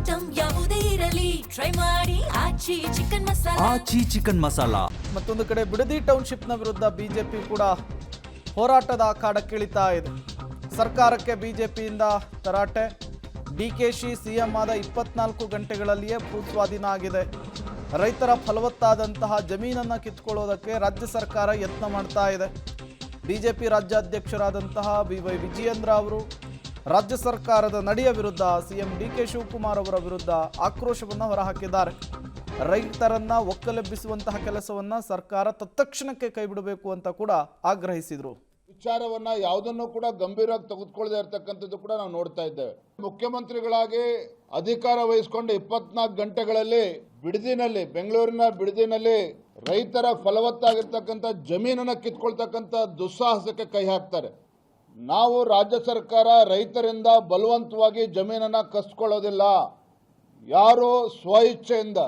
Item ಯಾವುದೇ ಇರಲಿ try ಮಾಡಿ ಆಚಿ ಚಿಕನ್ ಮಸಾಲಾ. ಮತ್ತೊಂದು ಕಡೆ ಬಿಡದಿ ಟೌನ್ಶಿಪ್ನ ವಿರುದ್ಧ ಬಿಜೆಪಿ ಕೂಡ ಹೋರಾಟದ ಅಖಾಡಕ್ಕಿಳಿತಾ ಇದೆ. ಸರ್ಕಾರಕ್ಕೆ ಬಿಜೆಪಿಯಿಂದ ತರಾಟೆ. ಡಿಕೆಶಿ ಸಿಎಂ ಆದ 24 ಗಂಟೆಗಳಲ್ಲಿಯೇ ಭೂಸ್ವಾಧೀನ ಆಗಿದೆ. ರೈತರ ಫಲವತ್ತಾದಂತಹ ಜಮೀನನ್ನು ಕಿತ್ಕೊಳ್ಳೋದಕ್ಕೆ ರಾಜ್ಯ ಸರ್ಕಾರ ಯತ್ನ ಮಾಡ್ತಾ ಇದೆ. ಬಿಜೆಪಿ ರಾಜ್ಯಾಧ್ಯಕ್ಷರಾದಂತಹ BY ವಿಜಯೇಂದ್ರ ಅವರು ರಾಜ್ಯ ಸರ್ಕಾರದ ನಡೆಯ ವಿರುದ್ಧ ಸಿಎಂ DK ಶಿವಕುಮಾರ್ ಅವರ ವಿರುದ್ಧ ಆಕ್ರೋಶವನ್ನು ಹೊರಹಾಕಿದ್ದಾರೆ. ರೈತರನ್ನ ಒಕ್ಕಲೆಬ್ಬಿಸುವಂತಹ ಕೆಲಸವನ್ನ ಸರ್ಕಾರ ತತ್ಕ್ಷಣಕ್ಕೆ ಕೈಬಿಡಬೇಕು ಅಂತ ಕೂಡ ಆಗ್ರಹಿಸಿದರು. ವಿಚಾರವನ್ನ ಯಾವುದನ್ನು ಕೂಡ ಗಂಭೀರವಾಗಿ ತೆಗೆದುಕೊಳ್ಳದೆ ಇರತಕ್ಕಂಥದ್ದು ಕೂಡ ನಾವು ನೋಡ್ತಾ ಇದ್ದೇವೆ. ಮುಖ್ಯಮಂತ್ರಿಗಳಾಗಿ ಅಧಿಕಾರ ವಹಿಸಿಕೊಂಡು 24 ಗಂಟೆಗಳಲ್ಲಿ ಬಿಡದಿನಲ್ಲಿ, ಬೆಂಗಳೂರಿನ ಬಿಡದಿನಲ್ಲಿ ರೈತರ ಫಲವತ್ತಾಗಿರ್ತಕ್ಕಂಥ ಜಮೀನನ್ನು ಕಿತ್ಕೊಳ್ತಕ್ಕಂಥ ದುಸ್ಸಾಹಸಕ್ಕೆ ಕೈ ಹಾಕ್ತಾರೆ. ನಾವು ರಾಜ್ಯ ಸರ್ಕಾರ ರೈತರಿಂದ ಬಲವಂತವಾಗಿ ಜಮೀನನ್ನು ಕಸ್ಕೊಳ್ಳೋದಿಲ್ಲ. ಯಾರು ಸ್ವ ಇಚ್ಛೆಯಿಂದ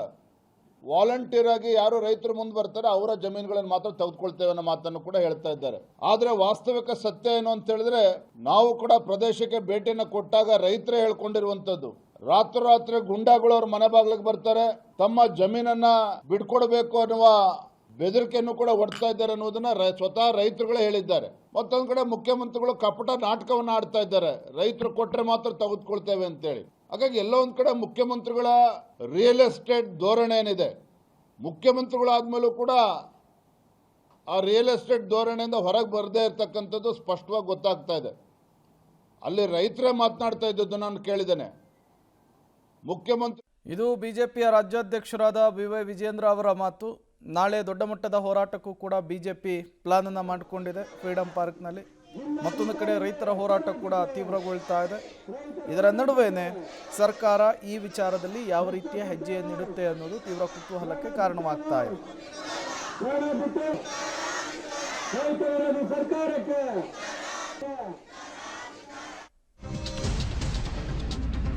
ವಾಲಂಟಿಯರ್ ಆಗಿ ಯಾರು ರೈತರು ಮುಂದೆ ಬರ್ತಾರೆ ಅವರ ಜಮೀನುಗಳನ್ನು ಮಾತ್ರ ತೆಗೆದುಕೊಳ್ತೇವೆ ಅನ್ನೋ ಮಾತನ್ನು ಕೂಡ ಹೇಳ್ತಾ ಇದ್ದಾರೆ. ಆದರೆ ವಾಸ್ತವಿಕ ಸತ್ಯ ಏನು ಅಂತ ಹೇಳಿದ್ರೆ, ನಾವು ಕೂಡ ಪ್ರದೇಶಕ್ಕೆ ಭೇಟಿಯನ್ನು ಕೊಟ್ಟಾಗ ರೈತರೇ ಹೇಳ್ಕೊಂಡಿರುವಂಥದ್ದು, ರಾತ್ರೋರಾತ್ರಿ ಗುಂಡಾಗಳು ಅವ್ರ ಮನೆ ಬಾಗಿಲಿಗೆ ಬರ್ತಾರೆ, ತಮ್ಮ ಜಮೀನನ್ನ ಬಿಡ್ಕೊಡ್ಬೇಕು ಅನ್ನುವ ಬೆದರಿಕೆಯನ್ನು ಕೂಡ ಒಡ್ತಾ ಇದ್ದಾರೆ ಅನ್ನೋದನ್ನ ಸ್ವತಃ ರೈತರುಗಳೇ ಹೇಳಿದ್ದಾರೆ. ಮತ್ತೊಂದು ಕಡೆ ಮುಖ್ಯಮಂತ್ರಿಗಳು ಕಪಟ ನಾಟಕವನ್ನು ಆಡ್ತಾ ಇದ್ದಾರೆ, ರೈತರು ಕೊಟ್ಟರೆ ಮಾತ್ರ ತೆಗೆದುಕೊಳ್ತೇವೆ ಅಂತೇಳಿ. ಹಾಗಾಗಿ ಎಲ್ಲೋ ಒಂದು ಕಡೆ ಮುಖ್ಯಮಂತ್ರಿಗಳ ರಿಯಲ್ ಎಸ್ಟೇಟ್ ಧೋರಣೆ ಏನಿದೆ, ಮುಖ್ಯಮಂತ್ರಿಗಳಾದ್ಮೇಲೂ ಕೂಡ ಆ ರಿಯಲ್ ಎಸ್ಟೇಟ್ ಧೋರಣೆಯಿಂದ ಹೊರಗೆ ಬರದೇ ಇರತಕ್ಕಂಥದ್ದು ಸ್ಪಷ್ಟವಾಗಿ ಗೊತ್ತಾಗ್ತಾ ಇದೆ. ಅಲ್ಲಿ ರೈತರೇ ಮಾತನಾಡ್ತಾ ಇದ್ದದ್ದು ನಾನು ಕೇಳಿದ್ದೇನೆ. ಮುಖ್ಯಮಂತ್ರಿ ಇದು ಬಿಜೆಪಿಯ ರಾಜ್ಯಾಧ್ಯಕ್ಷರಾದ BY ವಿಜಯೇಂದ್ರ ಅವರ ಮಾತು. ನಾಳೆ ದೊಡ್ಡ ಮಟ್ಟದ ಹೋರಾಟಕ್ಕೂ ಕೂಡ ಬಿಜೆಪಿ ಪ್ಲಾನ್ ಅನ್ನು ಮಾಡಿಕೊಂಡಿದೆ ಫ್ರೀಡಂ ಪಾರ್ಕ್ನಲ್ಲಿ. ಮತ್ತೊಂದು ಕಡೆ ರೈತರ ಹೋರಾಟ ಕೂಡ ತೀವ್ರಗೊಳ್ತಾ ಇದೆ. ಇದರ ನಡುವೆನೇ ಸರ್ಕಾರ ಈ ವಿಚಾರದಲ್ಲಿ ಯಾವ ರೀತಿಯ ಹೆಜ್ಜೆಯನ್ನಿಡುತ್ತೆ ಅನ್ನೋದು ತೀವ್ರ ಕುತೂಹಲಕ್ಕೆ ಕಾರಣವಾಗ್ತಾ ಇದೆ.